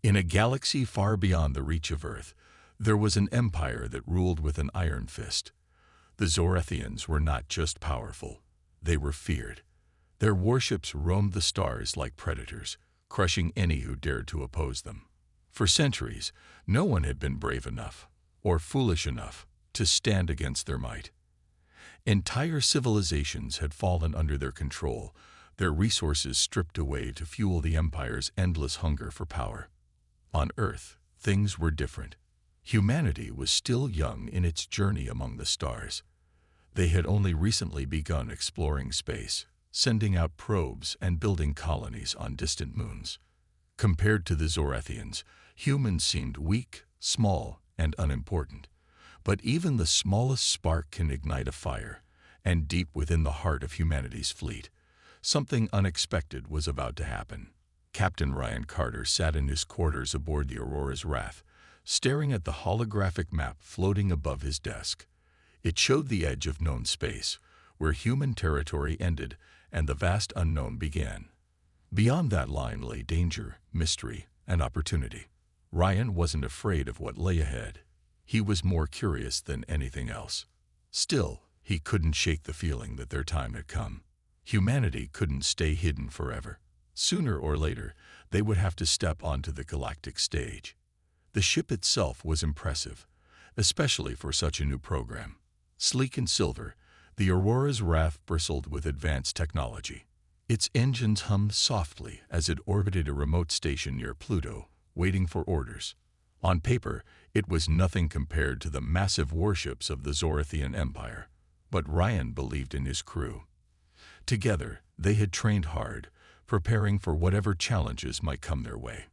In a galaxy far beyond the reach of Earth, there was an empire that ruled with an iron fist. The Zorathians were not just powerful, they were feared. Their warships roamed the stars like predators, crushing any who dared to oppose them. For centuries, no one had been brave enough, or foolish enough, to stand against their might. Entire civilizations had fallen under their control, their resources stripped away to fuel the Empire's endless hunger for power. On Earth, things were different. Humanity was still young in its journey among the stars. They had only recently begun exploring space, sending out probes and building colonies on distant moons. Compared to the Zorathians, humans seemed weak, small, and unimportant. But even the smallest spark can ignite a fire, and deep within the heart of humanity's fleet, something unexpected was about to happen. Captain Ryan Carter sat in his quarters aboard the Aurora's Wrath, staring at the holographic map floating above his desk. It showed the edge of known space, where human territory ended and the vast unknown began. Beyond that line lay danger, mystery, and opportunity. Ryan wasn't afraid of what lay ahead. He was more curious than anything else. Still, he couldn't shake the feeling that their time had come. Humanity couldn't stay hidden forever. Sooner or later, they would have to step onto the galactic stage. The ship itself was impressive, especially for such a new program. Sleek and silver, the Aurora's Wrath bristled with advanced technology. Its engines hummed softly as it orbited a remote station near Pluto, waiting for orders. On paper, it was nothing compared to the massive warships of the Zorathian Empire, but Ryan believed in his crew. Together, they had trained hard, preparing for whatever challenges might come their way.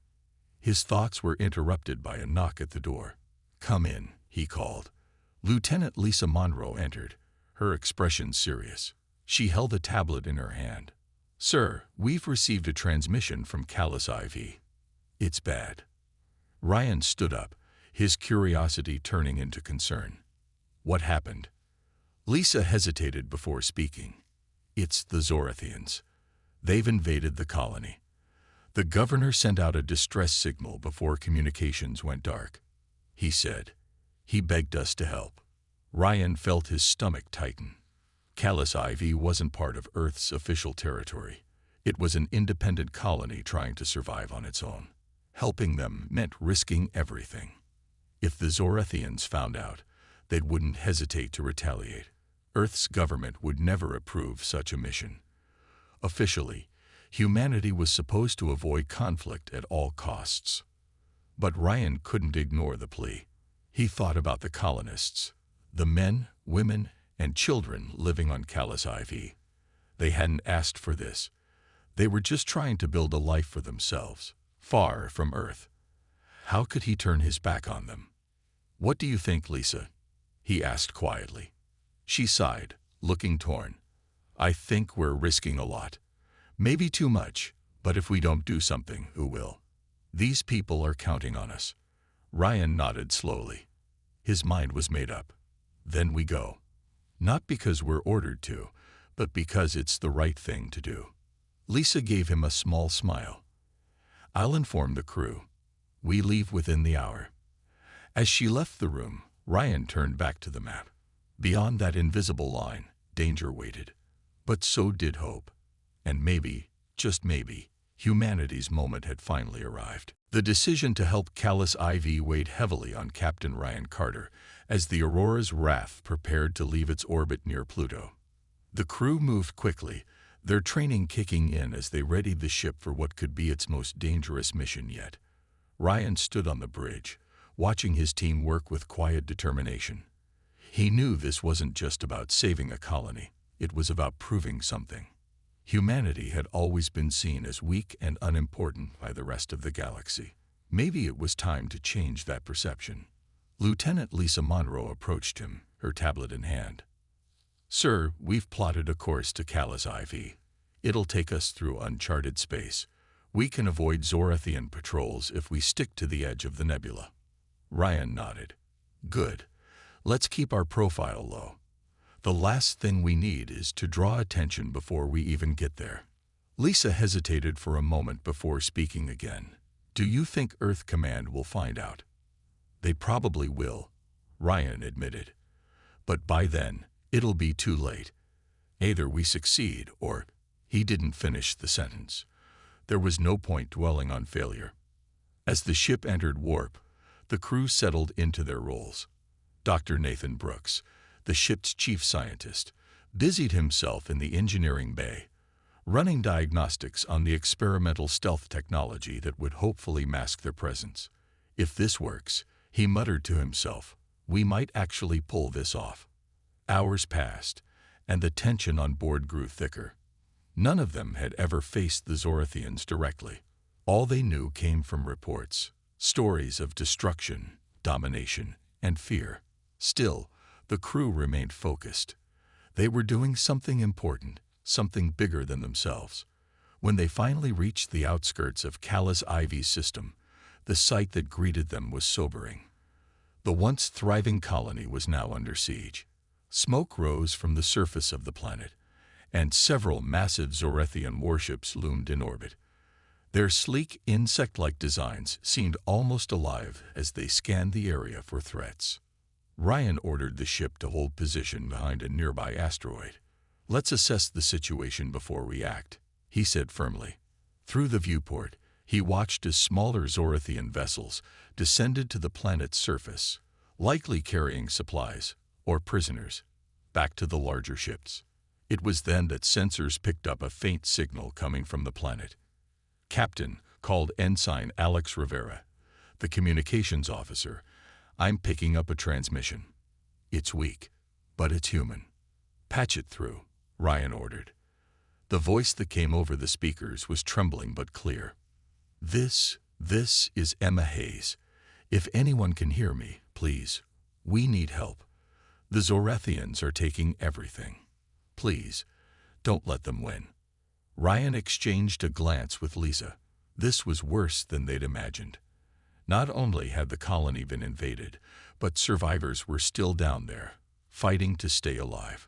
His thoughts were interrupted by a knock at the door. "Come in," he called. Lieutenant Lisa Monroe entered, her expression serious. She held a tablet in her hand. "Sir, we've received a transmission from Callus IV. It's bad." Ryan stood up, his curiosity turning into concern. "What happened?" Lisa hesitated before speaking. "It's the Zorathians. They've invaded the colony. The governor sent out a distress signal before communications went dark. He said he begged us to help." Ryan felt his stomach tighten. Callus IV wasn't part of Earth's official territory. It was an independent colony trying to survive on its own. Helping them meant risking everything. If the Zorathians found out, they wouldn't hesitate to retaliate. Earth's government would never approve such a mission. Officially, humanity was supposed to avoid conflict at all costs. But Ryan couldn't ignore the plea. He thought about the colonists, the men, women, and children living on Callus IV. They hadn't asked for this. They were just trying to build a life for themselves, far from Earth. How could he turn his back on them? "What do you think, Lisa?" he asked quietly. She sighed, looking torn. "I think we're risking a lot. Maybe too much, but if we don't do something, who will? These people are counting on us." Ryan nodded slowly. His mind was made up. "Then we go. Not because we're ordered to, but because it's the right thing to do." Lisa gave him a small smile. "I'll inform the crew. We leave within the hour." As she left the room, Ryan turned back to the map. Beyond that invisible line, danger waited. But so did hope. And maybe, just maybe, humanity's moment had finally arrived. The decision to help Callus IV weighed heavily on Captain Ryan Carter as the Aurora's Wrath prepared to leave its orbit near Pluto. The crew moved quickly, their training kicking in as they readied the ship for what could be its most dangerous mission yet. Ryan stood on the bridge, watching his team work with quiet determination. He knew this wasn't just about saving a colony, it was about proving something. Humanity had always been seen as weak and unimportant by the rest of the galaxy. Maybe it was time to change that perception. Lieutenant Lisa Monroe approached him, her tablet in hand. "Sir, we've plotted a course to Callus IV. It'll take us through uncharted space. We can avoid Zorathian patrols if we stick to the edge of the nebula." Ryan nodded. "Good. Let's keep our profile low. The last thing we need is to draw attention before we even get there." Lisa hesitated for a moment before speaking again. Do you think Earth Command will find out? They probably will, Ryan admitted. But by then, it'll be too late. Either we succeed or... He didn't finish the sentence. There was no point dwelling on failure. As the ship entered warp, the crew settled into their roles. Dr. Nathan Brooks, the ship's chief scientist, busied himself in the engineering bay, running diagnostics on the experimental stealth technology that would hopefully mask their presence. If this works, he muttered to himself, we might actually pull this off. Hours passed, and the tension on board grew thicker. None of them had ever faced the Zorathians directly. All they knew came from reports, stories of destruction, domination, and fear. Still, the crew remained focused. They were doing something important, something bigger than themselves. When they finally reached the outskirts of Callus Ivy's system, the sight that greeted them was sobering. The once thriving colony was now under siege. Smoke rose from the surface of the planet, and several massive Zorathian warships loomed in orbit. Their sleek, insect-like designs seemed almost alive as they scanned the area for threats. Ryan ordered the ship to hold position behind a nearby asteroid. Let's assess the situation before we act, he said firmly. Through the viewport, he watched as smaller Zorathian vessels descended to the planet's surface, likely carrying supplies or prisoners back to the larger ships. It was then that sensors picked up a faint signal coming from the planet. Captain, called Ensign Alex Rivera, the communications officer, I'm picking up a transmission. It's weak, but it's human. Patch it through, Ryan ordered. The voice that came over the speakers was trembling but clear. This is Emma Hayes. If anyone can hear me, please. We need help. The Zorathians are taking everything. Please, don't let them win. Ryan exchanged a glance with Lisa. This was worse than they'd imagined. Not only had the colony been invaded, but survivors were still down there, fighting to stay alive.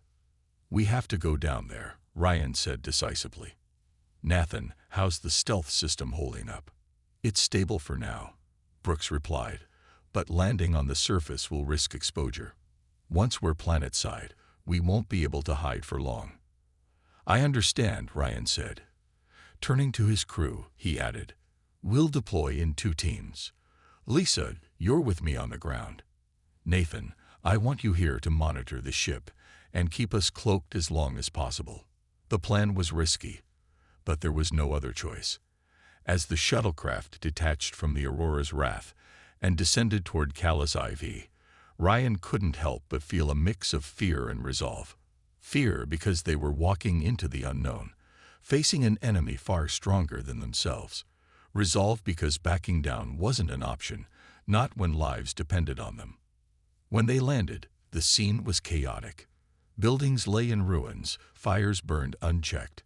We have to go down there, Ryan said decisively. Nathan, how's the stealth system holding up? It's stable for now, Brooks replied, but landing on the surface will risk exposure. Once we're planetside, we won't be able to hide for long. I understand, Ryan said. Turning to his crew, he added, we'll deploy in 2 teams. Lisa, you're with me on the ground. Nathan, I want you here to monitor the ship and keep us cloaked as long as possible. The plan was risky, but there was no other choice. As the shuttlecraft detached from the Aurora's wrath and descended toward Callus IV, Ryan couldn't help but feel a mix of fear and resolve. Fear because they were walking into the unknown, facing an enemy far stronger than themselves. Resolve because backing down wasn't an option, not when lives depended on them. When they landed, the scene was chaotic. Buildings lay in ruins, fires burned unchecked,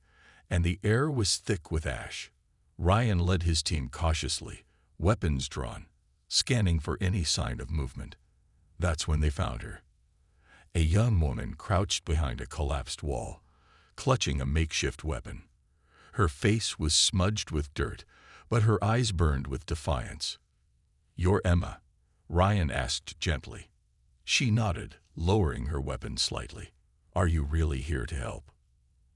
and the air was thick with ash. Ryan led his team cautiously, weapons drawn, scanning for any sign of movement. That's when they found her. A young woman crouched behind a collapsed wall, clutching a makeshift weapon. Her face was smudged with dirt, but her eyes burned with defiance. You're Emma, Ryan asked gently. She nodded, lowering her weapon slightly. Are you really here to help?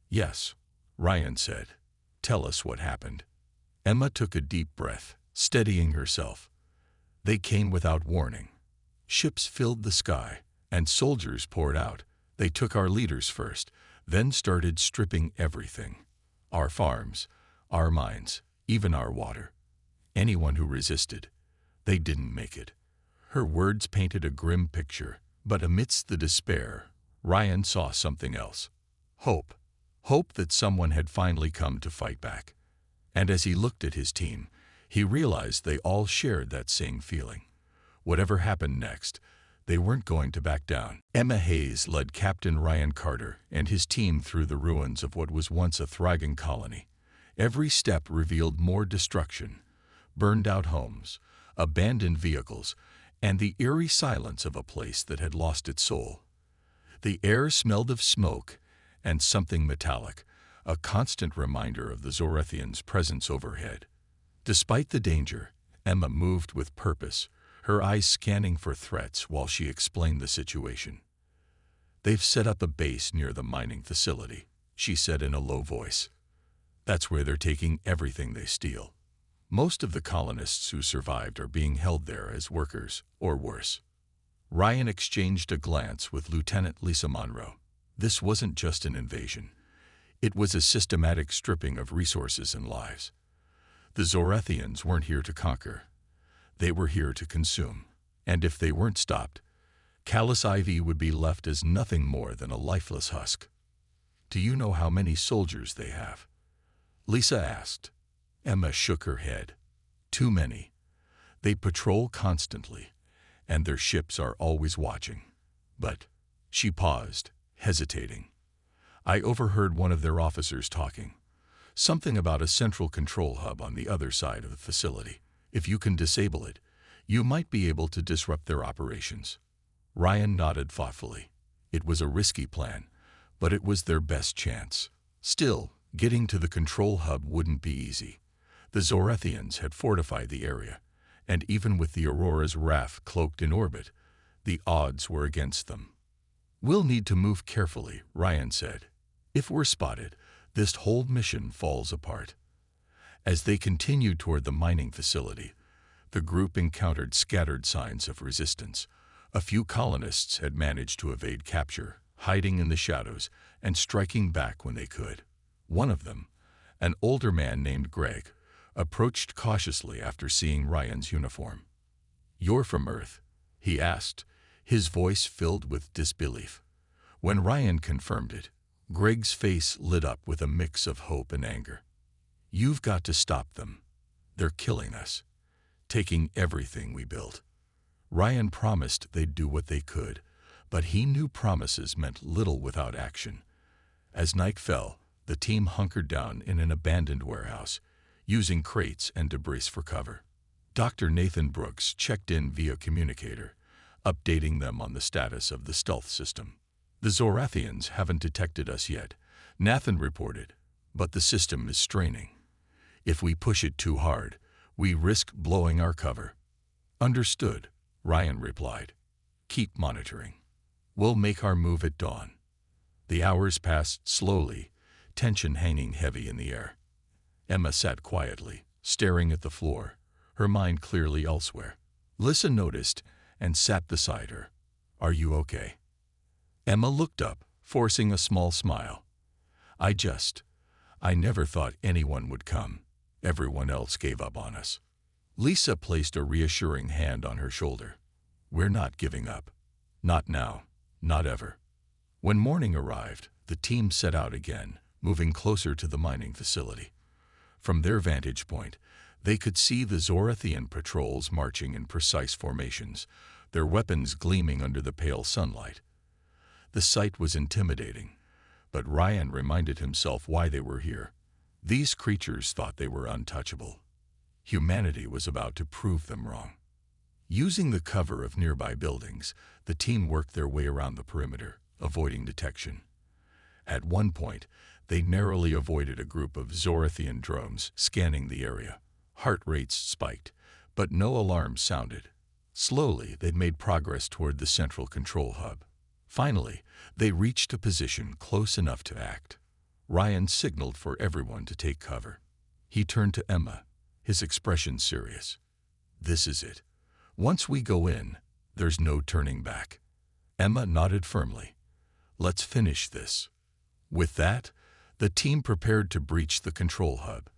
Yes, Ryan said. Tell us what happened. Emma took a deep breath, steadying herself. They came without warning. Ships filled the sky, and soldiers poured out. They took our leaders first, then started stripping everything. Our farms, our mines, even our water. Anyone who resisted, they didn't make it. Her words painted a grim picture, but amidst the despair, Ryan saw something else. Hope. Hope that someone had finally come to fight back. And as he looked at his team, he realized they all shared that same feeling. Whatever happened next, they weren't going to back down. Emma Hayes led Captain Ryan Carter and his team through the ruins of what was once a thriving colony. Every step revealed more destruction, burned-out homes, abandoned vehicles, and the eerie silence of a place that had lost its soul. The air smelled of smoke and something metallic, a constant reminder of the Zorathians' presence overhead. Despite the danger, Emma moved with purpose, her eyes scanning for threats while she explained the situation. "They've set up a base near the mining facility," she said in a low voice. "That's where they're taking everything they steal. Most of the colonists who survived are being held there as workers, or worse." Ryan exchanged a glance with Lieutenant Lisa Monroe. This wasn't just an invasion. It was a systematic stripping of resources and lives. The Zorathians weren't here to conquer. They were here to consume. And if they weren't stopped, Callus Ivy would be left as nothing more than a lifeless husk. "Do you know how many soldiers they have?" Lisa asked. Emma shook her head. "Too many. They patrol constantly, and their ships are always watching. But," she paused, hesitating, "I overheard one of their officers talking. Something about a central control hub on the other side of the facility. If you can disable it, you might be able to disrupt their operations." Ryan nodded thoughtfully. It was a risky plan, but it was their best chance. Still, getting to the control hub wouldn't be easy. The Zorathians had fortified the area, and even with the Aurora's raft cloaked in orbit, the odds were against them. "We'll need to move carefully," Ryan said. "If we're spotted, this whole mission falls apart." As they continued toward the mining facility, the group encountered scattered signs of resistance. A few colonists had managed to evade capture, hiding in the shadows and striking back when they could. One of them, an older man named Greg, approached cautiously after seeing Ryan's uniform. "You're from Earth?" he asked, his voice filled with disbelief. When Ryan confirmed it, Greg's face lit up with a mix of hope and anger. "You've got to stop them. They're killing us, taking everything we built." Ryan promised they'd do what they could, but he knew promises meant little without action. As night fell, the team hunkered down in an abandoned warehouse, using crates and debris for cover. Dr. Nathan Brooks checked in via communicator, updating them on the status of the stealth system. "The Zorathians haven't detected us yet," Nathan reported, "but the system is straining. If we push it too hard, we risk blowing our cover." "Understood," Ryan replied. "Keep monitoring. We'll make our move at dawn." The hours passed slowly, tension hanging heavy in the air. Emma sat quietly, staring at the floor, her mind clearly elsewhere. Lisa noticed and sat beside her. "Are you okay?" Emma looked up, forcing a small smile. I never thought anyone would come. Everyone else gave up on us." Lisa placed a reassuring hand on her shoulder. "We're not giving up. Not now. Not ever." When morning arrived, the team set out again, moving closer to the mining facility. From their vantage point, they could see the Zorathian patrols marching in precise formations, their weapons gleaming under the pale sunlight. The sight was intimidating, but Ryan reminded himself why they were here. These creatures thought they were untouchable. Humanity was about to prove them wrong. Using the cover of nearby buildings, the team worked their way around the perimeter, avoiding detection. At one point, they narrowly avoided a group of Zorathian drones scanning the area. Heart rates spiked, but no alarms sounded. Slowly, they made progress toward the central control hub. Finally, they reached a position close enough to act. Ryan signaled for everyone to take cover. He turned to Emma, his expression serious. "This is it. Once we go in, there's no turning back." Emma nodded firmly. "Let's finish this." With that, the team prepared to breach the control hub.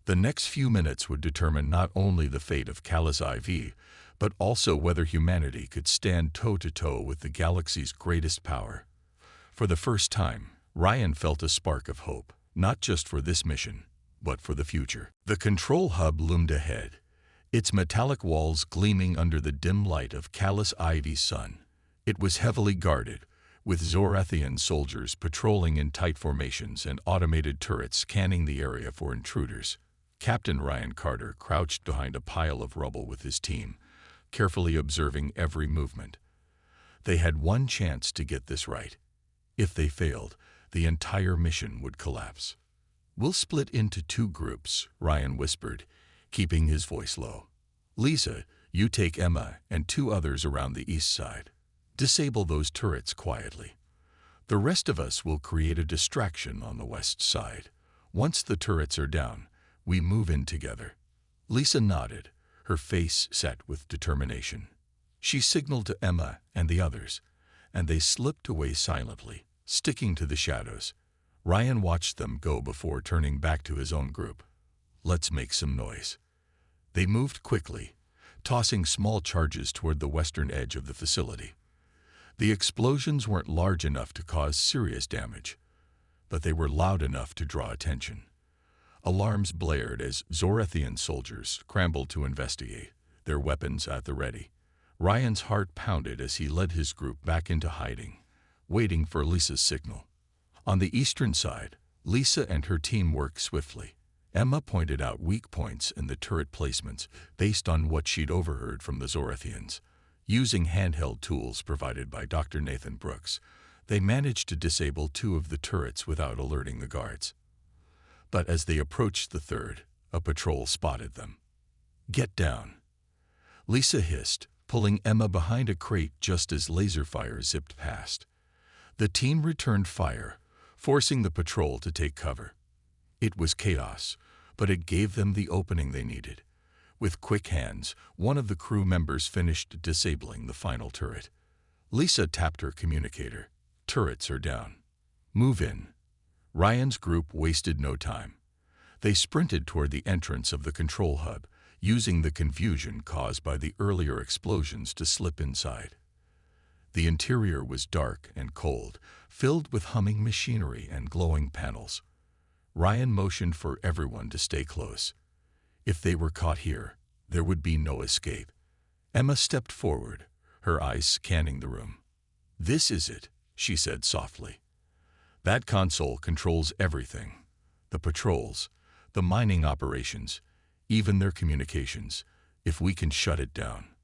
The next few minutes would determine not only the fate of Callus IV, but also whether humanity could stand toe-to-toe with the galaxy's greatest power. For the first time, Ryan felt a spark of hope, not just for this mission, but for the future. The control hub loomed ahead, its metallic walls gleaming under the dim light of Callus Ivy's sun. It was heavily guarded, with Zorathian soldiers patrolling in tight formations and automated turrets scanning the area for intruders. Captain Ryan Carter crouched behind a pile of rubble with his team, carefully observing every movement. They had one chance to get this right. If they failed, the entire mission would collapse. "We'll split into two groups," Ryan whispered, keeping his voice low. "Lisa, you take Emma and 2 others around the east side. Disable those turrets quietly. The rest of us will create a distraction on the west side. Once the turrets are down, we move in together." Lisa nodded, her face set with determination. She signaled to Emma and the others, and they slipped away silently, sticking to the shadows. Ryan watched them go before turning back to his own group. "Let's make some noise." They moved quickly, tossing small charges toward the western edge of the facility. The explosions weren't large enough to cause serious damage, but they were loud enough to draw attention. Alarms blared as Zorathian soldiers scrambled to investigate, their weapons at the ready. Ryan's heart pounded as he led his group back into hiding, waiting for Lisa's signal. On the eastern side, Lisa and her team worked swiftly. Emma pointed out weak points in the turret placements based on what she'd overheard from the Zorathians. Using handheld tools provided by Dr. Nathan Brooks, they managed to disable 2 of the turrets without alerting the guards. But as they approached the third, a patrol spotted them. "Get down," Lisa hissed, pulling Emma behind a crate just as laser fire zipped past. The team returned fire, forcing the patrol to take cover. It was chaos, but it gave them the opening they needed. With quick hands, one of the crew members finished disabling the final turret. Lisa tapped her communicator. "Turrets are down. Move in." Ryan's group wasted no time. They sprinted toward the entrance of the control hub, using the confusion caused by the earlier explosions to slip inside. The interior was dark and cold, filled with humming machinery and glowing panels. Ryan motioned for everyone to stay close. If they were caught here, there would be no escape. Emma stepped forward, her eyes scanning the room. "This is it," she said softly. "That console controls everything. The patrols, the mining operations, even their communications, if we can shut it down.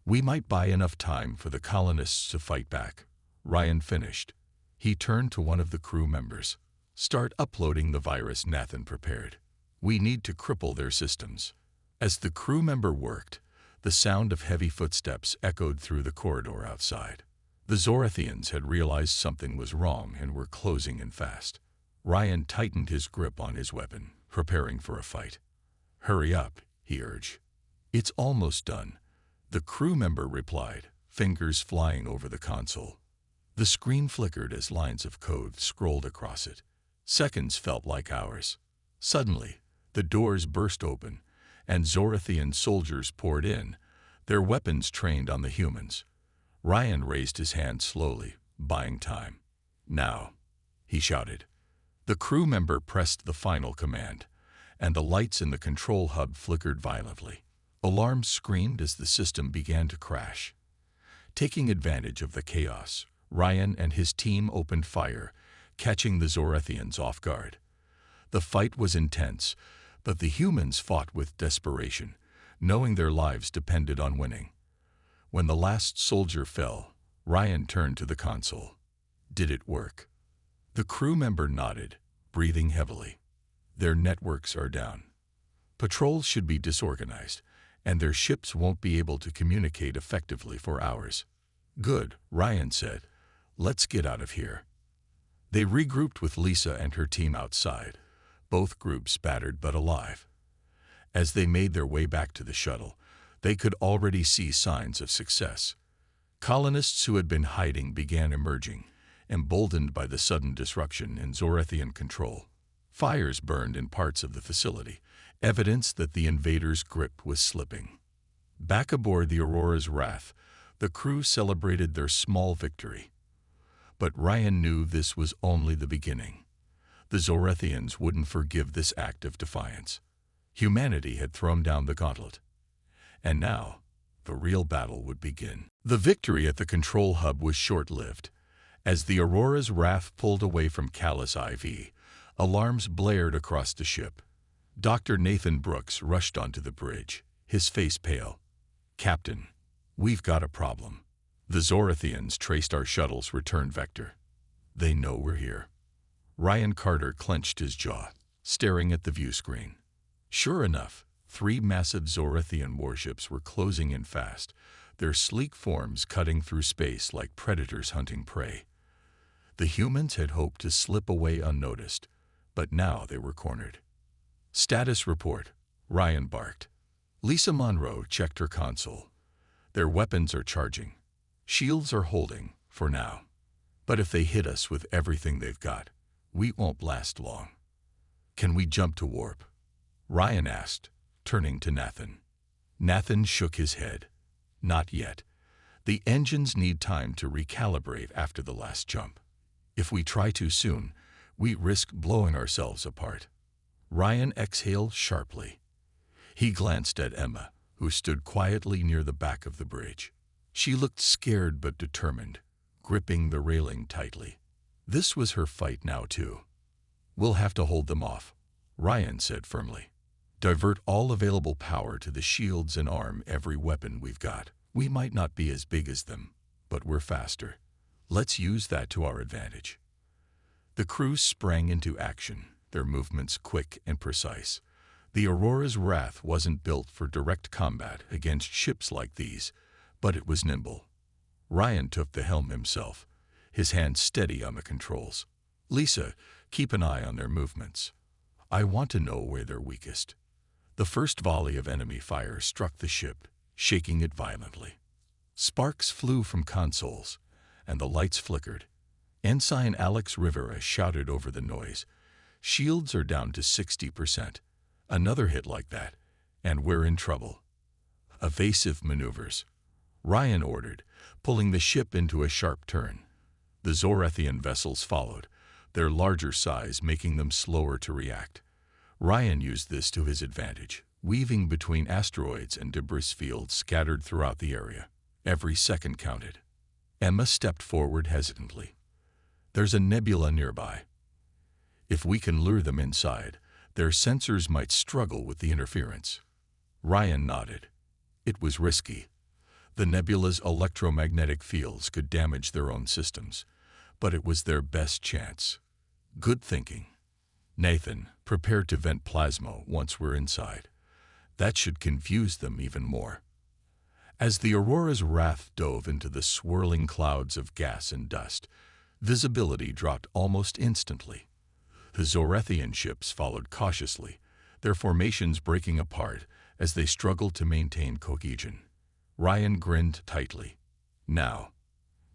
We might buy enough time for the colonists to fight back." Ryan finished. He turned to one of the crew members. "Start uploading the virus Nathan prepared. We need to cripple their systems." As the crew member worked, the sound of heavy footsteps echoed through the corridor outside. The Zorathians had realized something was wrong and were closing in fast. Ryan tightened his grip on his weapon, preparing for a fight. "Hurry up," he urged. "It's almost done," the crew member replied, fingers flying over the console. The screen flickered as lines of code scrolled across it. Seconds felt like hours. Suddenly, the doors burst open, and Zorathian soldiers poured in, their weapons trained on the humans. Ryan raised his hand slowly, buying time. "Now," he shouted. The crew member pressed the final command, and the lights in the control hub flickered violently. Alarms screamed as the system began to crash. Taking advantage of the chaos, Ryan and his team opened fire, catching the Zorathians off guard. The fight was intense, but the humans fought with desperation, knowing their lives depended on winning. When the last soldier fell, Ryan turned to the console. "Did it work?" The crew member nodded, breathing heavily. "Their networks are down. Patrols should be disorganized, and their ships won't be able to communicate effectively for hours." "Good," Ryan said. "Let's get out of here." They regrouped with Lisa and her team outside, both groups battered but alive. As they made their way back to the shuttle, they could already see signs of success. Colonists who had been hiding began emerging, emboldened by the sudden disruption in Zorathian control. Fires burned in parts of the facility, evidence that the invaders' grip was slipping. Back aboard the Aurora's Wrath, the crew celebrated their small victory. But Ryan knew this was only the beginning. The Zorathians wouldn't forgive this act of defiance. Humanity had thrown down the gauntlet. And now, the real battle would begin. The victory at the control hub was short-lived. As the Aurora's Wrath pulled away from Callus IV, alarms blared across the ship. Dr. Nathan Brooks rushed onto the bridge, his face pale. "Captain, we've got a problem. The Zorathians traced our shuttle's return vector. They know we're here." Ryan Carter clenched his jaw, staring at the view screen. Sure enough, 3 massive Zorathian warships were closing in fast, their sleek forms cutting through space like predators hunting prey. The humans had hoped to slip away unnoticed, but now they were cornered. "Status report," Ryan barked. Lisa Monroe checked her console. "Their weapons are charging. Shields are holding, for now. But if they hit us with everything they've got, we won't last long." "Can we jump to warp?" Ryan asked, turning to Nathan. Nathan shook his head. "Not yet. The engines need time to recalibrate after the last jump. If we try too soon, we risk blowing ourselves apart." Ryan exhaled sharply. He glanced at Emma, who stood quietly near the back of the bridge. She looked scared but determined, gripping the railing tightly. This was her fight now, too. "We'll have to hold them off," Ryan said firmly. "Divert all available power to the shields and arm every weapon we've got. We might not be as big as them, but we're faster. Let's use that to our advantage." The crew sprang into action, their movements quick and precise. The Aurora's Wrath wasn't built for direct combat against ships like these, but it was nimble. Ryan took the helm himself, his hand steady on the controls. "Lisa, keep an eye on their movements. I want to know where they're weakest." The first volley of enemy fire struck the ship, shaking it violently. Sparks flew from consoles, and the lights flickered. Ensign Alex Rivera shouted over the noise, "Shields are down to 60%. Another hit like that, and we're in trouble." "Evasive maneuvers," Ryan ordered, pulling the ship into a sharp turn. The Zorathian vessels followed, their larger size making them slower to react. Ryan used this to his advantage, weaving between asteroids and debris fields scattered throughout the area. Every second counted. Emma stepped forward hesitantly. "There's a nebula nearby. If we can lure them inside, their sensors might struggle with the interference." Ryan nodded. It was risky. The nebula's electromagnetic fields could damage their own systems, but it was their best chance. "Good thinking. Nathan, prepare to vent plasma once we're inside. That should confuse them even more." As the Aurora's Wrath dove into the swirling clouds of gas and dust, visibility dropped almost instantly. The Zorathian ships followed cautiously, their formations breaking apart as they struggled to maintain cohesion. Ryan grinned tightly. "Now."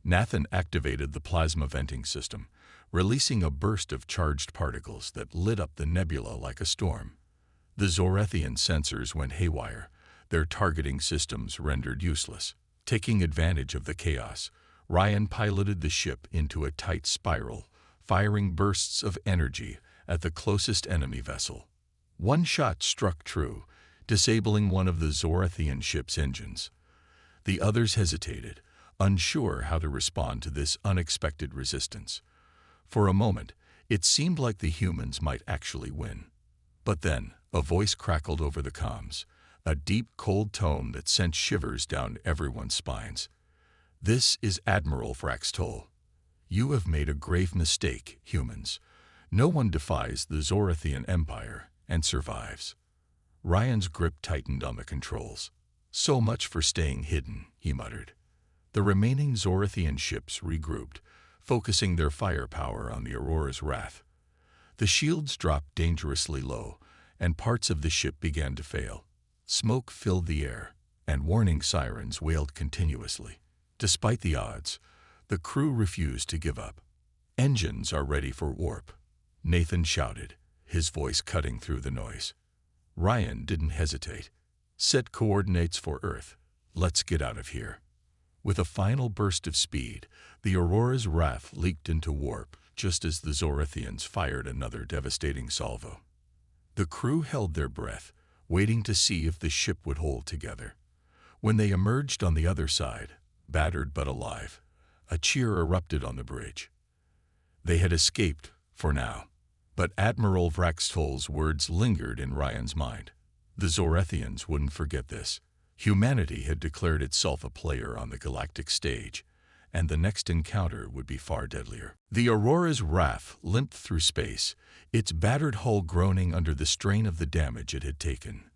Nathan activated the plasma venting system, releasing a burst of charged particles that lit up the nebula like a storm. The Zorathian sensors went haywire, their targeting systems rendered useless. Taking advantage of the chaos, Ryan piloted the ship into a tight spiral, firing bursts of energy at the closest enemy vessel. One shot struck true, disabling one of the Zorathian ship's engines. The others hesitated, unsure how to respond to this unexpected resistance. For a moment, it seemed like the humans might actually win. But then, a voice crackled over the comms, a deep, cold tone that sent shivers down everyone's spines. "This is Admiral Vraxtol. You have made a grave mistake, humans. No one defies the Zorathian Empire and survives." Ryan's grip tightened on the controls. "So much for staying hidden," he muttered. The remaining Zorathian ships regrouped, focusing their firepower on the Aurora's Wrath. The shields dropped dangerously low, and parts of the ship began to fail. Smoke filled the air, and warning sirens wailed continuously. Despite the odds, the crew refused to give up. "Engines are ready for warp," Nathan shouted, his voice cutting through the noise. Ryan didn't hesitate. "Set coordinates for Earth. Let's get out of here." With a final burst of speed, the Aurora's Wrath leaked into warp just as the Zorathians fired another devastating salvo. The crew held their breath, waiting to see if the ship would hold together. When they emerged on the other side, battered but alive, a cheer erupted on the bridge. They had escaped, for now. But Admiral Vraxtol's words lingered in Ryan's mind. The Zorathians wouldn't forget this. Humanity had declared itself a player on the galactic stage, and the next encounter would be far deadlier. The Aurora's Wrath limped through space, its battered hull groaning under the strain of the damage it had taken.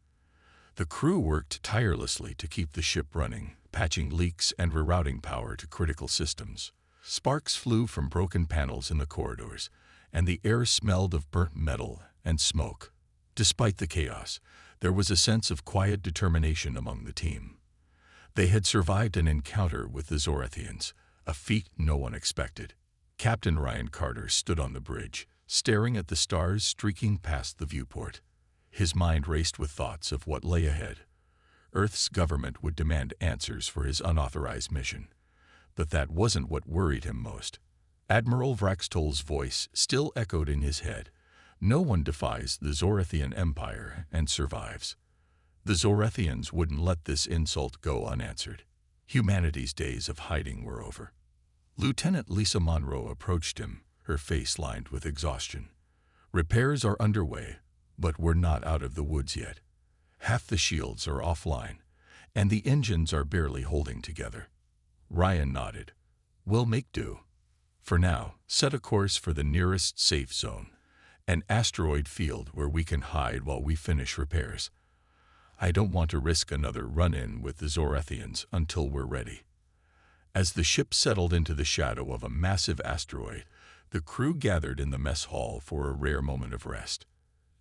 The crew worked tirelessly to keep the ship running, patching leaks and rerouting power to critical systems. Sparks flew from broken panels in the corridors, and the air smelled of burnt metal and smoke. Despite the chaos, there was a sense of quiet determination among the team. They had survived an encounter with the Zorathians, a feat no one expected. Captain Ryan Carter stood on the bridge, staring at the stars streaking past the viewport. His mind raced with thoughts of what lay ahead. Earth's government would demand answers for his unauthorized mission. But that wasn't what worried him most. Admiral Vraxtol's voice still echoed in his head. No one defies the Zorathian Empire and survives. The Zorathians wouldn't let this insult go unanswered. Humanity's days of hiding were over. Lieutenant Lisa Monroe approached him, her face lined with exhaustion. Repairs are underway, but we're not out of the woods yet. Half the shields are offline, and the engines are barely holding together. Ryan nodded. We'll make do. For now, set a course for the nearest safe zone, an asteroid field where we can hide while we finish repairs. I don't want to risk another run-in with the Zorathians until we're ready. As the ship settled into the shadow of a massive asteroid, the crew gathered in the mess hall for a rare moment of rest.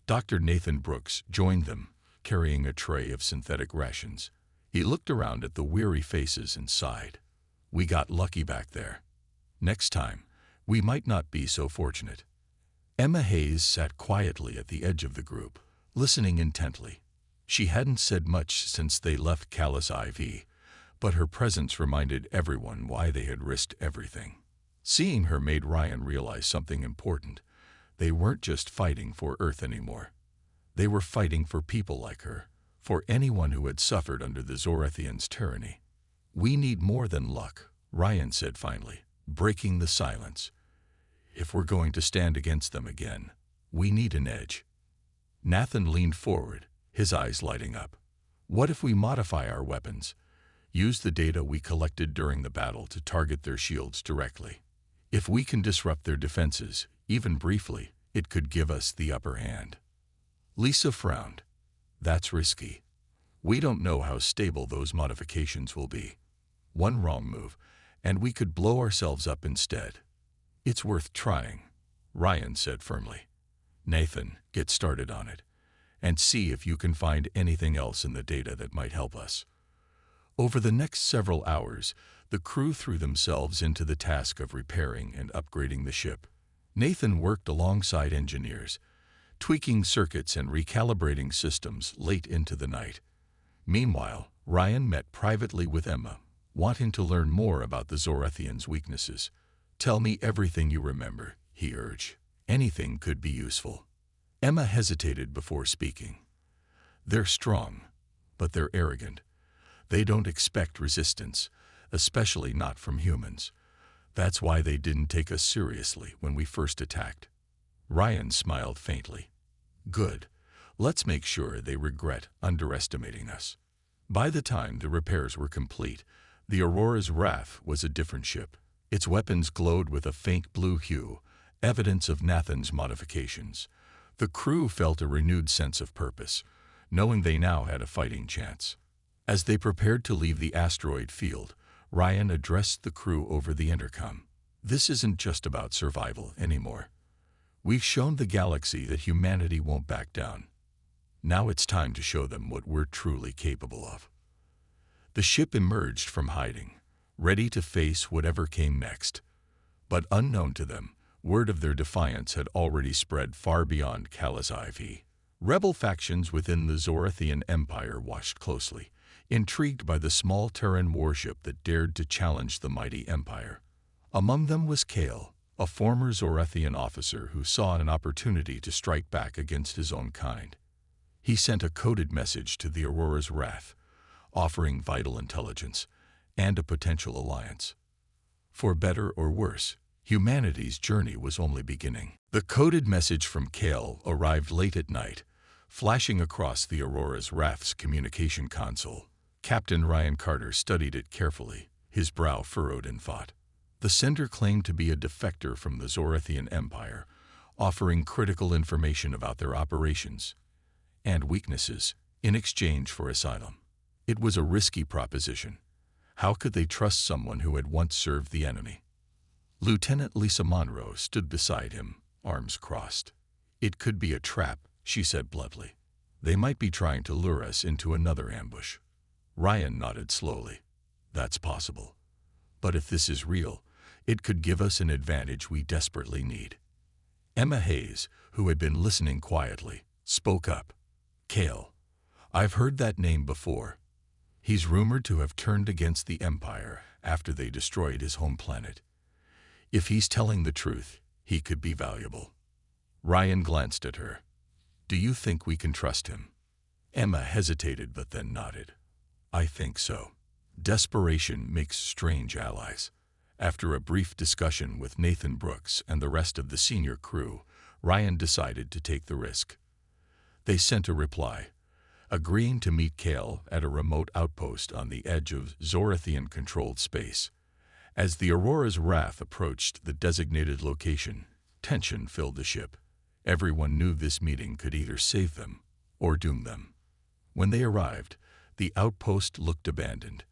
Dr. Nathan Brooks joined them, carrying a tray of synthetic rations. He looked around at the weary faces and sighed. We got lucky back there. Next time, we might not be so fortunate. Emma Hayes sat quietly at the edge of the group, listening intently. She hadn't said much since they left Callus IV, but her presence reminded everyone why they had risked everything. Seeing her made Ryan realize something important. They weren't just fighting for Earth anymore. They were fighting for people like her, for anyone who had suffered under the Zorathians' tyranny. We need more than luck, Ryan said finally, breaking the silence. If we're going to stand against them again, we need an edge. Nathan leaned forward, his eyes lighting up. What if we modify our weapons? Use the data we collected during the battle to target their shields directly. If we can disrupt their defenses, even briefly, it could give us the upper hand. Lisa frowned. That's risky. We don't know how stable those modifications will be. One wrong move, and we could blow ourselves up instead. It's worth trying, Ryan said firmly. Nathan, get started on it, and see if you can find anything else in the data that might help us. Over the next several hours, the crew threw themselves into the task of repairing and upgrading the ship. Nathan worked alongside engineers, tweaking circuits and recalibrating systems late into the night. Meanwhile, Ryan met privately with Emma, wanting to learn more about the Zorathians' weaknesses. Tell me everything you remember, he urged. Anything could be useful. Emma hesitated before speaking. They're strong, but they're arrogant. They don't expect resistance, especially not from humans. That's why they didn't take us seriously when we first attacked. Ryan smiled faintly. Good. Let's make sure they regret underestimating us. By the time the repairs were complete, the Aurora's Wrath was a different ship. Its weapons glowed with a faint blue hue, evidence of Nathan's modifications. The crew felt a renewed sense of purpose, knowing they now had a fighting chance. As they prepared to leave the asteroid field, Ryan addressed the crew over the intercom. This isn't just about survival anymore. We've shown the galaxy that humanity won't back down. Now it's time to show them what we're truly capable of. The ship emerged from hiding, ready to face whatever came next. But unknown to them, word of their defiance had already spread far beyond Callus IV. Rebel factions within the Zorathian Empire watched closely, intrigued by the small Terran warship that dared to challenge the mighty Empire. Among them was Kale, a former Zorathian officer who saw an opportunity to strike back against his own kind. He sent a coded message to the Aurora's Wrath, offering vital intelligence and a potential alliance. For better or worse, humanity's journey was only beginning. The coded message from Kale arrived late at night, flashing across the Aurora's Wrath's communication console. Captain Ryan Carter studied it carefully, his brow furrowed in thought. The sender claimed to be a defector from the Zorathian Empire, offering critical information about their operations and weaknesses. in exchange for asylum. It was a risky proposition. How could they trust someone who had once served the enemy? Lieutenant Lisa Monroe stood beside him, arms crossed. "It could be a trap," she said bluntly. "They might be trying to lure us into another ambush." Ryan nodded slowly. "That's possible. But if this is real, it could give us an advantage we desperately need." Emma Hayes, who had been listening quietly, spoke up. "Kale, I've heard that name before. He's rumored to have turned against the Empire after they destroyed his home planet. If he's telling the truth, he could be valuable." Ryan glanced at her. "Do you think we can trust him?" Emma hesitated but then nodded. "I think so. Desperation makes strange allies." After a brief discussion with Nathan Brooks and the rest of the senior crew, Ryan decided to take the risk. They sent a reply, agreeing to meet Kale at a remote outpost on the edge of Zorathian-controlled space. As the Aurora's Wrath approached the designated location, tension filled the ship. Everyone knew this meeting could either save them or doom them. When they arrived, the outpost looked abandoned,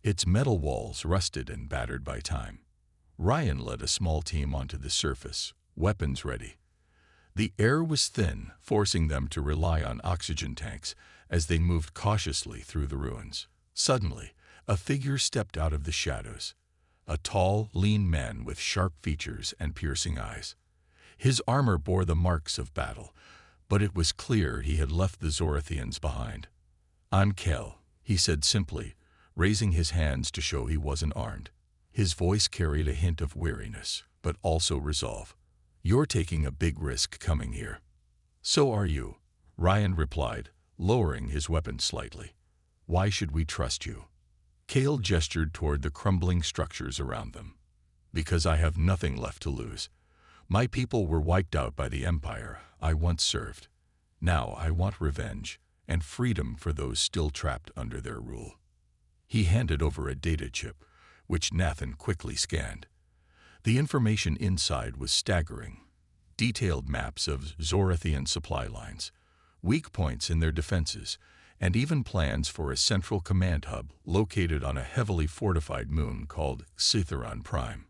its metal walls rusted and battered by time. Ryan led a small team onto the surface, weapons ready. The air was thin, forcing them to rely on oxygen tanks as they moved cautiously through the ruins. Suddenly, a figure stepped out of the shadows, a tall, lean man with sharp features and piercing eyes. His armor bore the marks of battle, but it was clear he had left the Zorathians behind. "I'm Kel," he said simply, raising his hands to show he wasn't armed. His voice carried a hint of weariness, but also resolve. "You're taking a big risk coming here." "So are you," Ryan replied, lowering his weapon slightly. "Why should we trust you?" Kale gestured toward the crumbling structures around them. "Because I have nothing left to lose. My people were wiped out by the Empire I once served. Now I want revenge and freedom for those still trapped under their rule." He handed over a data chip, which Nathan quickly scanned. The information inside was staggering. Detailed maps of Zorathian supply lines, weak points in their defenses, and even plans for a central command hub located on a heavily fortified moon called Cytheron Prime.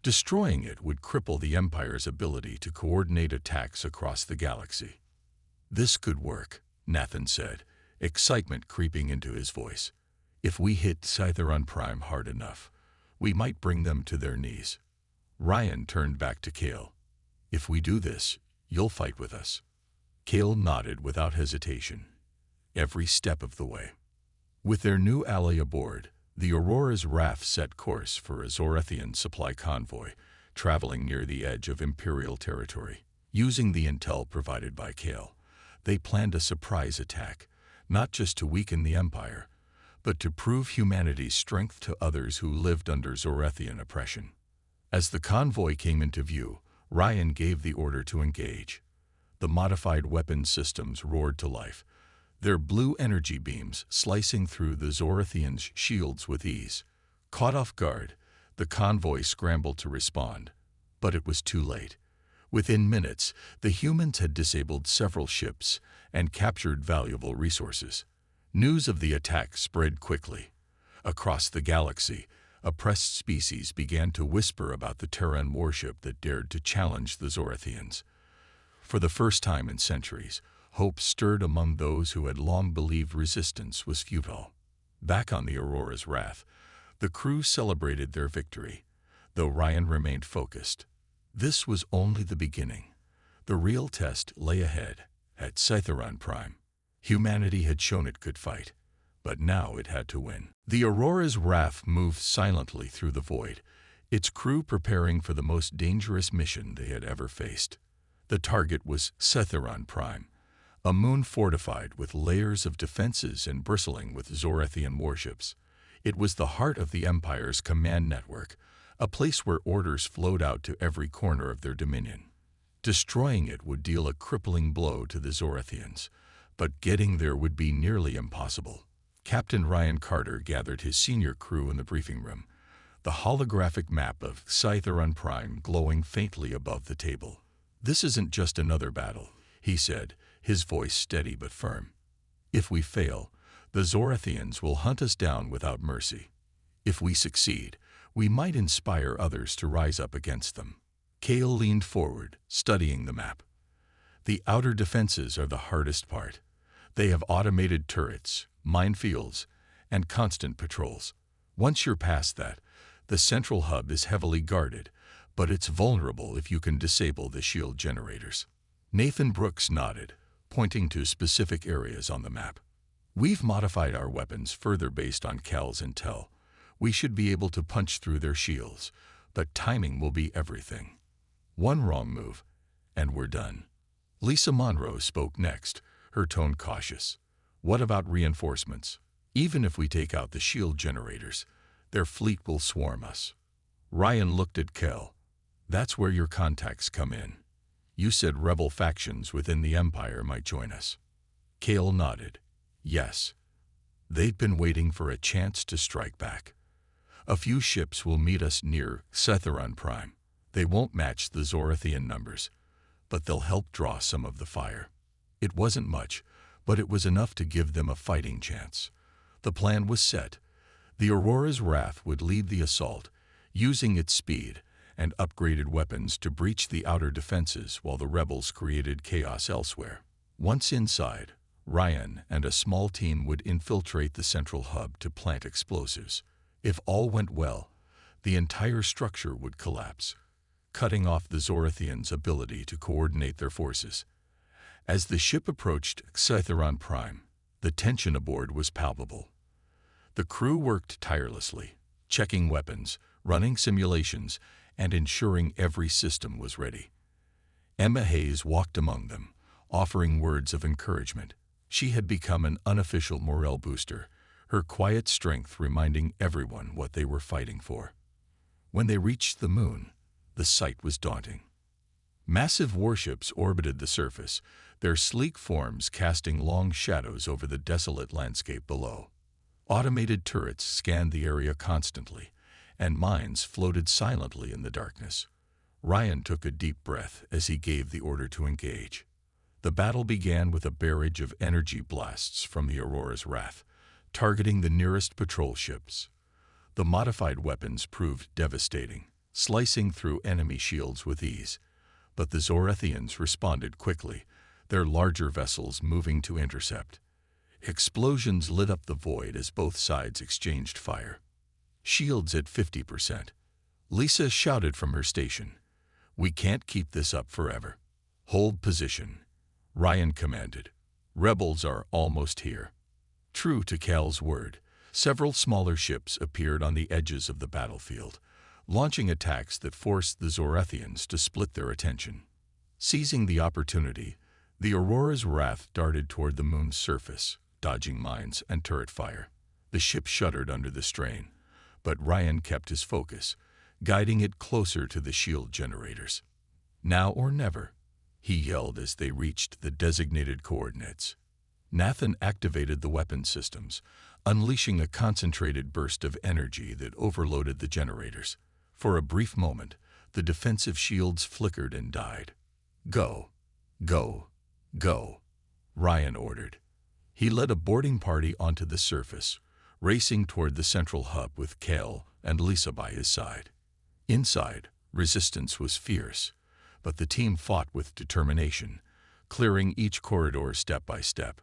Destroying it would cripple the Empire's ability to coordinate attacks across the galaxy. "This could work," Nathan said, excitement creeping into his voice. "If we hit Cytheron Prime hard enough, we might bring them to their knees." Ryan turned back to Kale. "If we do this, you'll fight with us." Kale nodded without hesitation. Every step of the way. With their new ally aboard, the Aurora's Wrath set course for a Zorathian supply convoy, traveling near the edge of Imperial territory. Using the intel provided by Kale, they planned a surprise attack, not just to weaken the Empire, but to prove humanity's strength to others who lived under Zorathian oppression. As the convoy came into view, Ryan gave the order to engage. The modified weapon systems roared to life, their blue energy beams slicing through the Zorathians' shields with ease. Caught off guard, the convoy scrambled to respond, but it was too late. Within minutes, the humans had disabled several ships and captured valuable resources. News of the attack spread quickly. Across the galaxy, oppressed species began to whisper about the Terran Warship that dared to challenge the Zorathians. For the first time in centuries, hope stirred among those who had long believed resistance was futile. Back on the Aurora's Wrath, the crew celebrated their victory, though Ryan remained focused. This was only the beginning. The real test lay ahead, at Cytheron Prime. Humanity had shown it could fight, but now it had to win. The Aurora's Wrath moved silently through the void, its crew preparing for the most dangerous mission they had ever faced. The target was Cytheron Prime, a moon fortified with layers of defenses and bristling with Zorathian warships. It was the heart of the Empire's command network, a place where orders flowed out to every corner of their dominion. Destroying it would deal a crippling blow to the Zorathians, but getting there would be nearly impossible. Captain Ryan Carter gathered his senior crew in the briefing room, the holographic map of Cytheron Prime glowing faintly above the table. "This isn't just another battle," he said, his voice steady but firm. If we fail, the Zorathians will hunt us down without mercy. If we succeed, we might inspire others to rise up against them. Kale leaned forward, studying the map. The outer defenses are the hardest part. They have automated turrets, minefields, and constant patrols. Once you're past that, the central hub is heavily guarded, but it's vulnerable if you can disable the shield generators. Nathan Brooks nodded, pointing to specific areas on the map. We've modified our weapons further based on Cal's intel. We should be able to punch through their shields, but timing will be everything. One wrong move, and we're done. Lisa Monroe spoke next, her tone cautious. What about reinforcements? Even if we take out the shield generators, their fleet will swarm us. Ryan looked at Kel. That's where your contacts come in. You said rebel factions within the Empire might join us. Kale nodded. Yes. They've been waiting for a chance to strike back. A few ships will meet us near Setharon Prime. They won't match the Zorathian numbers, but they'll help draw some of the fire. It wasn't much, but it was enough to give them a fighting chance. The plan was set. The Aurora's Wrath would lead the assault, using its speed and upgraded weapons to breach the outer defenses while the rebels created chaos elsewhere. Once inside, Ryan and a small team would infiltrate the central hub to plant explosives. If all went well, the entire structure would collapse, cutting off the Zorathians' ability to coordinate their forces. As the ship approached Setharon Prime, the tension aboard was palpable. The crew worked tirelessly, checking weapons, running simulations, and ensuring every system was ready. Emma Hayes walked among them, offering words of encouragement. She had become an unofficial morale booster, her quiet strength reminding everyone what they were fighting for. When they reached the moon, the sight was daunting. Massive warships orbited the surface, their sleek forms casting long shadows over the desolate landscape below. Automated turrets scanned the area constantly, and mines floated silently in the darkness. Ryan took a deep breath as he gave the order to engage. The battle began with a barrage of energy blasts from the Aurora's Wrath, targeting the nearest patrol ships. The modified weapons proved devastating, slicing through enemy shields with ease. But the Zorathians responded quickly, their larger vessels moving to intercept. Explosions lit up the void as both sides exchanged fire. Shields at 50%. Lisa shouted from her station. We can't keep this up forever. Hold position. Ryan commanded. Rebels are almost here. True to Cal's word, several smaller ships appeared on the edges of the battlefield, launching attacks that forced the Zorathians to split their attention. Seizing the opportunity, the Aurora's Wrath darted toward the moon's surface, dodging mines and turret fire. The ship shuddered under the strain, but Ryan kept his focus, guiding it closer to the shield generators. Now or never, he yelled as they reached the designated coordinates. Nathan activated the weapon systems, unleashing a concentrated burst of energy that overloaded the generators. For a brief moment, the defensive shields flickered and died. Go, go, go, Ryan ordered. He led a boarding party onto the surface, racing toward the central hub with Kel and Lisa by his side. Inside, resistance was fierce, but the team fought with determination, clearing each corridor step by step.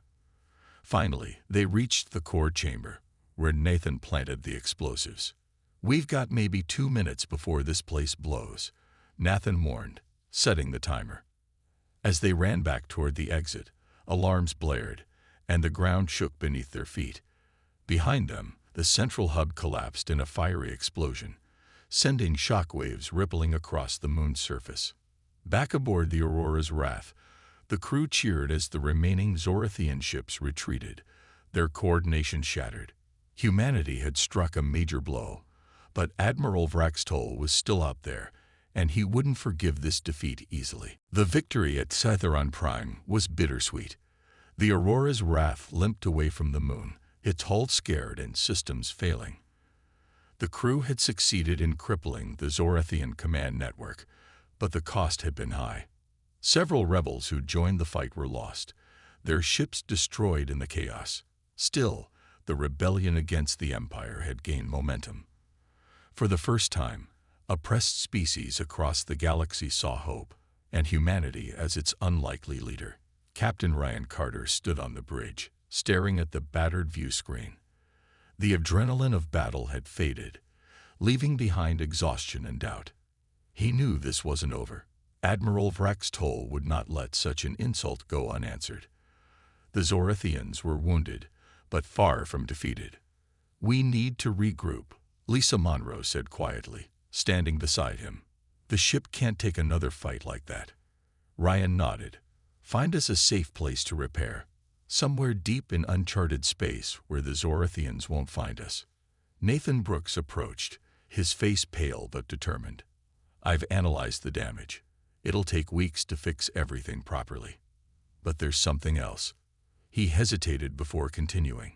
Finally, they reached the core chamber, where Nathan planted the explosives. We've got maybe 2 minutes before this place blows, Nathan warned, setting the timer. As they ran back toward the exit, alarms blared, and the ground shook beneath their feet. Behind them, the central hub collapsed in a fiery explosion, sending shockwaves rippling across the moon's surface. Back aboard the Aurora's Wrath, the crew cheered as the remaining Zorathian ships retreated, their coordination shattered. Humanity had struck a major blow, but Admiral Vraxtol was still out there, and he wouldn't forgive this defeat easily. The victory at Setharon Prime was bittersweet. The Aurora's Wrath limped away from the moon, its hull scared and systems failing. The crew had succeeded in crippling the Zorathian command network, but the cost had been high. Several rebels who joined the fight were lost, their ships destroyed in the chaos. Still, the rebellion against the Empire had gained momentum. For the first time, oppressed species across the galaxy saw hope, and humanity as its unlikely leader. Captain Ryan Carter stood on the bridge, staring at the battered view screen. The adrenaline of battle had faded, leaving behind exhaustion and doubt. He knew this wasn't over. Admiral Vrax Toll would not let such an insult go unanswered. The Zorathians were wounded, but far from defeated. "We need to regroup," Lisa Monroe said quietly, standing beside him. "The ship can't take another fight like that." Ryan nodded. "Find us a safe place to repair. Somewhere deep in uncharted space where the Zorathians won't find us." Nathan Brooks approached, his face pale but determined. "I've analyzed the damage. It'll take weeks to fix everything properly. But there's something else." He hesitated before continuing.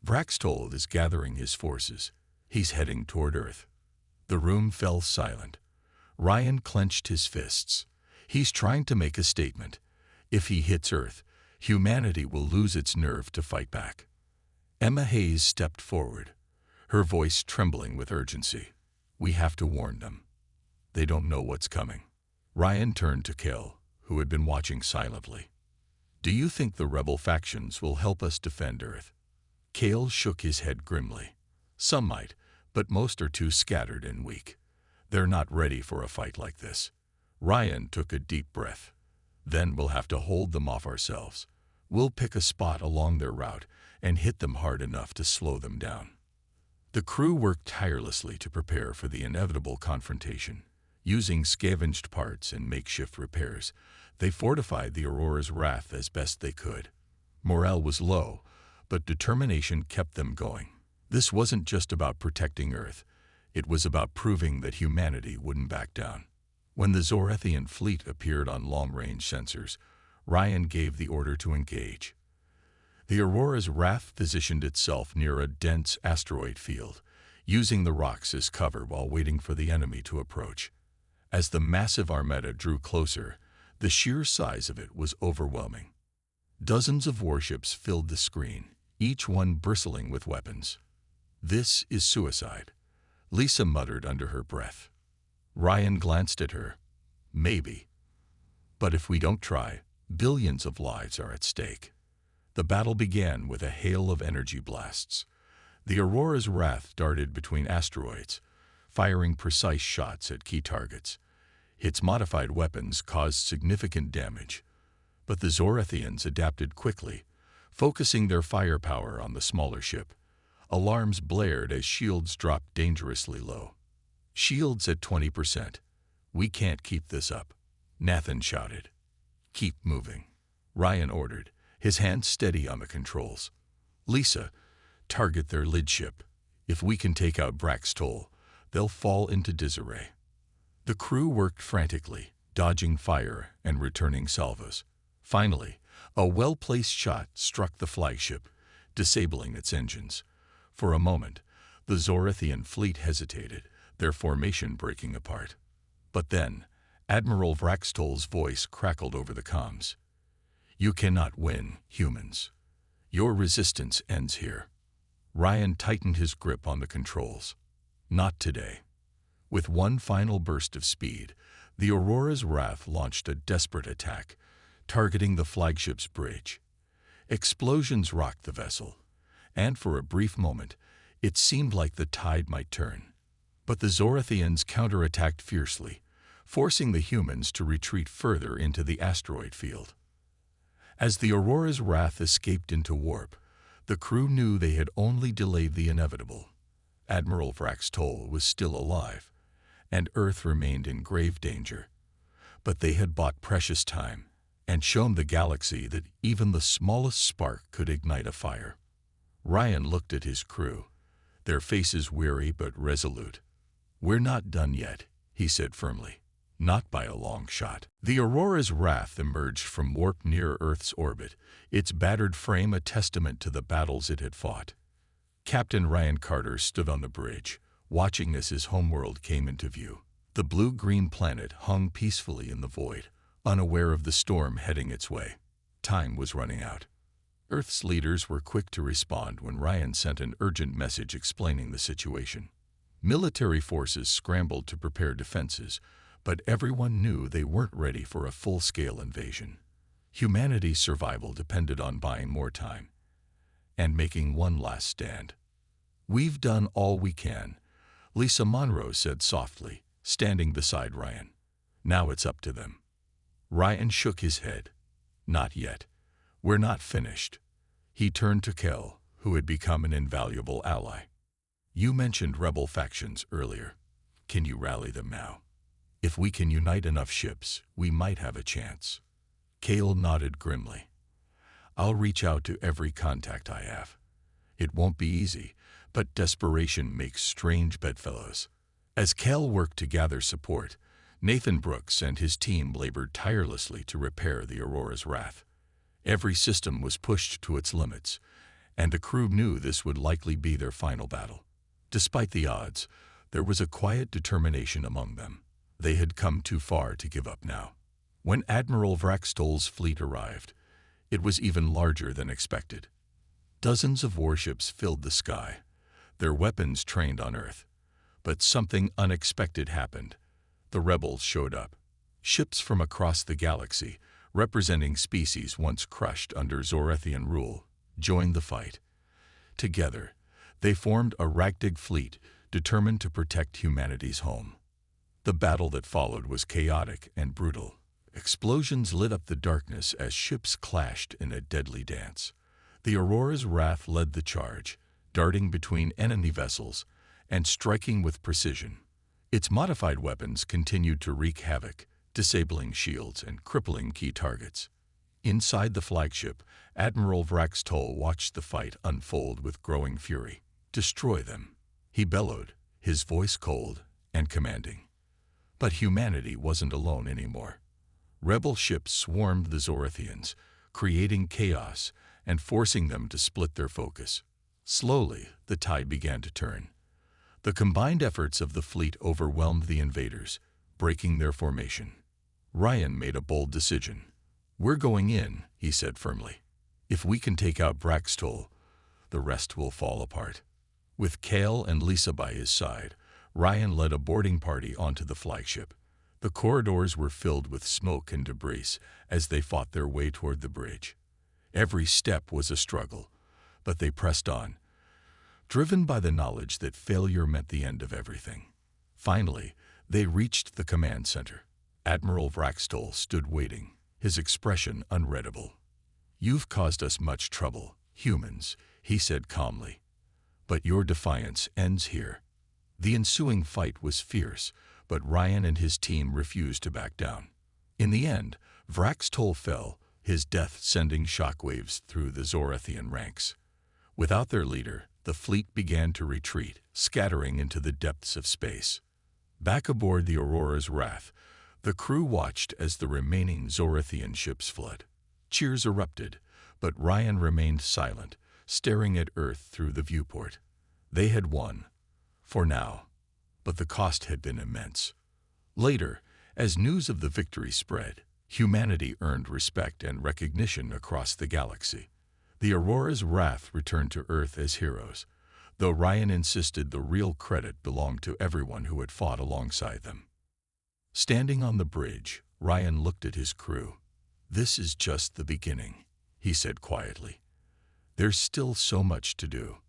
"Vraxtold is gathering his forces. He's heading toward Earth." The room fell silent. Ryan clenched his fists. He's trying to make a statement. If he hits Earth, humanity will lose its nerve to fight back. Emma Hayes stepped forward, her voice trembling with urgency. "We have to warn them. They don't know what's coming." Ryan turned to Kel, who had been watching silently. "Do you think the rebel factions will help us defend Earth?" Cale shook his head grimly. "Some might, but most are too scattered and weak. They're not ready for a fight like this." Ryan took a deep breath. "Then we'll have to hold them off ourselves. We'll pick a spot along their route and hit them hard enough to slow them down." The crew worked tirelessly to prepare for the inevitable confrontation. Using scavenged parts and makeshift repairs, they fortified the Aurora's Wrath as best they could. Morale was low, but determination kept them going. This wasn't just about protecting Earth. It was about proving that humanity wouldn't back down. When the Zorathian fleet appeared on long-range sensors, Ryan gave the order to engage. The Aurora's Wrath positioned itself near a dense asteroid field, using the rocks as cover while waiting for the enemy to approach. As the massive armada drew closer, the sheer size of it was overwhelming. Dozens of warships filled the screen, each one bristling with weapons. "This is suicide," Lisa muttered under her breath. Ryan glanced at her. "Maybe. But if we don't try, billions of lives are at stake." The battle began with a hail of energy blasts. The Aurora's Wrath darted between asteroids, firing precise shots at key targets. Its modified weapons caused significant damage, but the Zorathians adapted quickly, focusing their firepower on the smaller ship. Alarms blared as shields dropped dangerously low. "Shields at 20%. We can't keep this up," Nathan shouted. "Keep moving," Ryan ordered, his hand steady on the controls. "Lisa, target their lid ship. If we can take out Vraxtoll, they'll fall into disarray." The crew worked frantically, dodging fire and returning salvos. Finally, a well-placed shot struck the flagship, disabling its engines. For a moment, the Zorathian fleet hesitated, their formation breaking apart. But then, Admiral Vraxtoll's voice crackled over the comms. "You cannot win, humans. Your resistance ends here." Ryan tightened his grip on the controls. "Not today." With one final burst of speed, the Aurora's Wrath launched a desperate attack, targeting the flagship's bridge. Explosions rocked the vessel, and for a brief moment, it seemed like the tide might turn. But the Zorathians counterattacked fiercely, forcing the humans to retreat further into the asteroid field. As the Aurora's Wrath escaped into warp, the crew knew they had only delayed the inevitable. Admiral Vraxtoll was still alive, and Earth remained in grave danger. But they had bought precious time and shown the galaxy that even the smallest spark could ignite a fire. Ryan looked at his crew, their faces weary but resolute. "We're not done yet," he said firmly. "Not by a long shot." The Aurora's Wrath emerged from warp near Earth's orbit, its battered frame a testament to the battles it had fought. Captain Ryan Carter stood on the bridge, watching as his homeworld came into view. The blue-green planet hung peacefully in the void, unaware of the storm heading its way. Time was running out. Earth's leaders were quick to respond when Ryan sent an urgent message explaining the situation. Military forces scrambled to prepare defenses, but everyone knew they weren't ready for a full-scale invasion. Humanity's survival depended on buying more time and making one last stand. "We've done all we can," Lisa Monroe said softly, standing beside Ryan. "Now it's up to them." Ryan shook his head. "Not yet. We're not finished." He turned to Kel, who had become an invaluable ally. "You mentioned rebel factions earlier. Can you rally them now? If we can unite enough ships, we might have a chance." Cale nodded grimly. "I'll reach out to every contact I have. It won't be easy, but desperation makes strange bedfellows." As Cale worked to gather support, Nathan Brooks and his team labored tirelessly to repair the Aurora's wrath. Every system was pushed to its limits, and the crew knew this would likely be their final battle. Despite the odds, there was a quiet determination among them. They had come too far to give up now. When Admiral Vraxtol's fleet arrived, it was even larger than expected. Dozens of warships filled the sky, their weapons trained on Earth. But something unexpected happened. The rebels showed up. Ships from across the galaxy, representing species once crushed under Zorethian rule, joined the fight. Together, they formed a ragtag fleet determined to protect humanity's home. The battle that followed was chaotic and brutal. Explosions lit up the darkness as ships clashed in a deadly dance. The Aurora's wrath led the charge, darting between enemy vessels and striking with precision. Its modified weapons continued to wreak havoc, disabling shields and crippling key targets. Inside the flagship, Admiral Vraxtol watched the fight unfold with growing fury. "Destroy them," he bellowed, his voice cold and commanding. But humanity wasn't alone anymore. Rebel ships swarmed the Zorethians, creating chaos and forcing them to split their focus. Slowly, the tide began to turn. The combined efforts of the fleet overwhelmed the invaders, breaking their formation. Ryan made a bold decision. "We're going in," he said firmly. "If we can take out Vraxtol, the rest will fall apart." With Cale and Lisa by his side, Ryan led a boarding party onto the flagship. The corridors were filled with smoke and debris as they fought their way toward the bridge. Every step was a struggle, but they pressed on, driven by the knowledge that failure meant the end of everything. Finally, they reached the command center. Admiral Vraxtol stood waiting, his expression unreadable. "You've caused us much trouble, humans," he said calmly. "But your defiance ends here." The ensuing fight was fierce, but Ryan and his team refused to back down. In the end, Vraxtol fell, his death sending shockwaves through the Zorethian ranks. Without their leader, the fleet began to retreat, scattering into the depths of space. Back aboard the Aurora's wrath, the crew watched as the remaining Zorethian ships fled. Cheers erupted, but Ryan remained silent, staring at Earth through the viewport. They had won, for now, but the cost had been immense. Later, as news of the victory spread, humanity earned respect and recognition across the galaxy. The Aurora's wrath returned to Earth as heroes, though Ryan insisted the real credit belonged to everyone who had fought alongside them. Standing on the bridge, Ryan looked at his crew. "This is just the beginning," he said quietly. "There's still so much to do."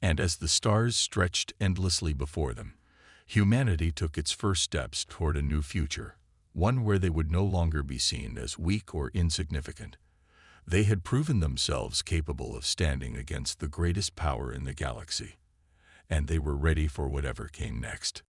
And as the stars stretched endlessly before them, humanity took its first steps toward a new future, one where they would no longer be seen as weak or insignificant. They had proven themselves capable of standing against the greatest power in the galaxy, and they were ready for whatever came next.